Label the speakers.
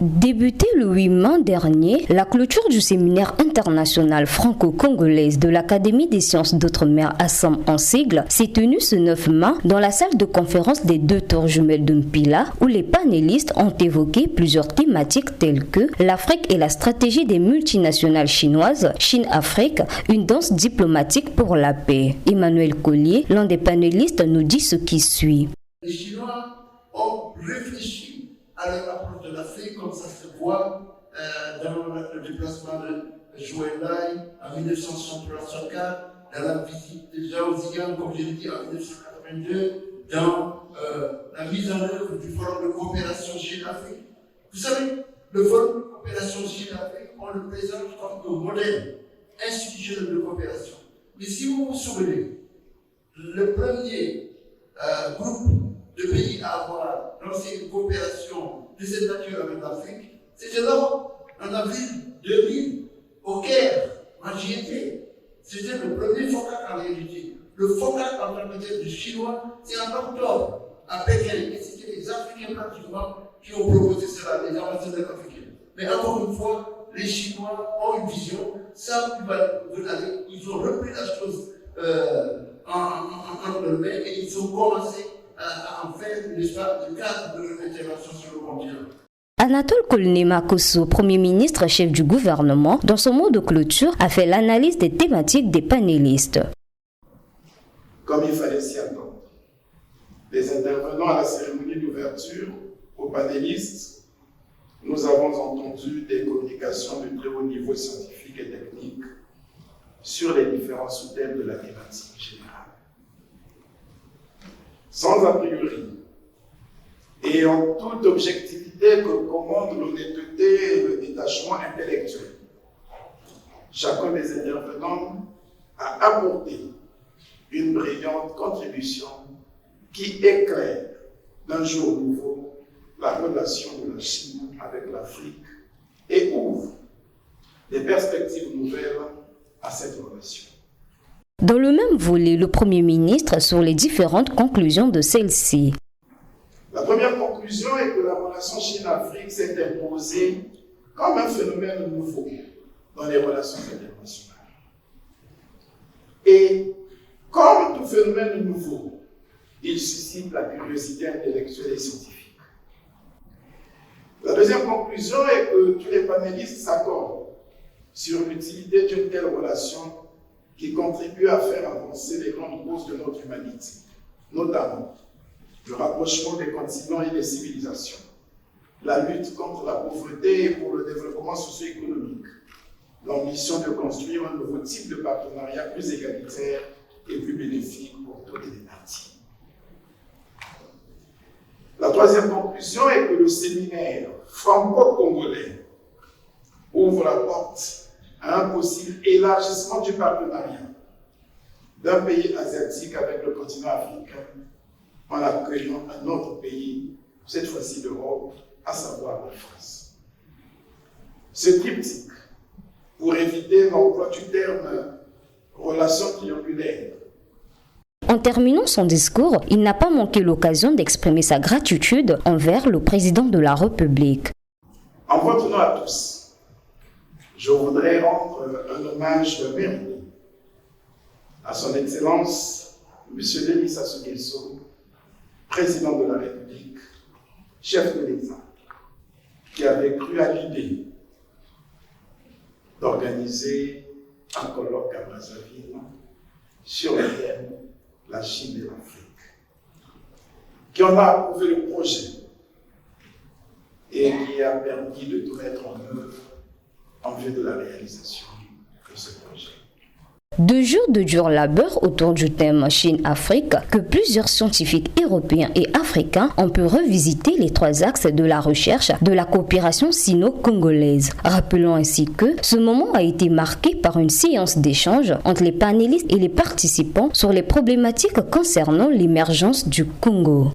Speaker 1: Débuté le 8 mai dernier, la clôture du séminaire international franco-congolaise de l'Académie des sciences d'outre-mer Assam en sigle s'est tenue ce 9 mai dans la salle de conférence des 2 tours jumelles de Mpila où les panélistes ont évoqué plusieurs thématiques telles que l'Afrique et la stratégie des multinationales chinoises, Chine-Afrique, une danse diplomatique pour la paix. Emmanuel Collier, l'un des panélistes, nous dit ce qui suit.
Speaker 2: Les Chinois ont réfléchi à leur approche de l'Afrique, comme ça se voit dans le déplacement de Zhou Enlai en 1964, dans la visite de Zhao Ziyan, comme je l'ai dit, en 1982, dans la mise en œuvre du Forum de coopération Chine-Afrique. Vous savez, le Forum de coopération Chine-Afrique, on le présente comme un modèle institutionnel de coopération. Mais si vous vous souvenez, le premier groupe de pays à avoir lancé une coopération de cette nature avec l'Afrique, c'était l'Europe, en avril 2000, au Caire, en j'y étais. C'était le premier FOCAC en réalité. Le FOCAC en tant que tel du chinois, c'est en octobre, à Pékin. Et c'était les Africains pratiquement qui ont proposé cela, les ambassadeurs africains. Mais encore une fois, les Chinois ont une vision, savent où veulent aller. Ils ont repris la chose en leur main et ils ont commencé à en faire le cadre de leur intervention sur le continent.
Speaker 1: Anatole Kolnema Kosso, Premier ministre chef du gouvernement, dans son mot de clôture, a fait l'analyse des thématiques des panélistes.
Speaker 3: Comme il fallait s'y attendre, les intervenants à la cérémonie d'ouverture, aux panélistes, nous avons entendu des communications de très haut niveau scientifique et technique sur les différents sous-thèmes de la thématique générale. Sans a priori, et en toute objectivité que commande l'honnêteté et le détachement intellectuel, chacun des intervenants a apporté une brillante contribution qui éclaire d'un jour nouveau la relation de la Chine avec l'Afrique et ouvre des perspectives nouvelles à cette relation.
Speaker 1: Dans le même volet, le Premier ministre sur les différentes conclusions de celle-ci.
Speaker 3: La première conclusion est que la relation Chine-Afrique s'est imposée comme un phénomène nouveau dans les relations internationales. Et comme tout phénomène nouveau, il suscite la curiosité intellectuelle et scientifique. La deuxième conclusion est que tous les panélistes s'accordent sur l'utilité d'une telle relation qui contribue à faire avancer les grandes causes de notre humanité, notamment le rapprochement des continents et des civilisations, la lutte contre la pauvreté et pour le développement socio-économique, l'ambition de construire un nouveau type de partenariat plus égalitaire et plus bénéfique pour toutes les parties. La troisième conclusion est que le séminaire franco-congolais ouvre la porte à un possible élargissement du partenariat d'un pays asiatique avec le continent africain en accueillant un autre pays, cette fois-ci d'Europe, à savoir la France. Ce triptyque, pour éviter l'emploi du terme relation triangulaire.
Speaker 1: En terminant son discours, il n'a pas manqué l'occasion d'exprimer sa gratitude envers le président de la République.
Speaker 3: En votre nom à tous, je voudrais rendre un hommage mérité à son Excellence, M. Denis Sassou Nguesso, président de la République, chef de l'État, qui avait cru à l'idée d'organiser un colloque à Brazzaville sur le thème « La Chine et l'Afrique », qui en a approuvé le projet et qui a permis de tout mettre en œuvre en vue de la réalisation de ce projet.
Speaker 1: 2 jours de dur labeur autour du thème Chine-Afrique que plusieurs scientifiques européens et africains ont pu revisiter les 3 axes de la recherche de la coopération sino-congolaise. Rappelons ainsi que ce moment a été marqué par une séance d'échange entre les panélistes et les participants sur les problématiques concernant l'émergence du Congo.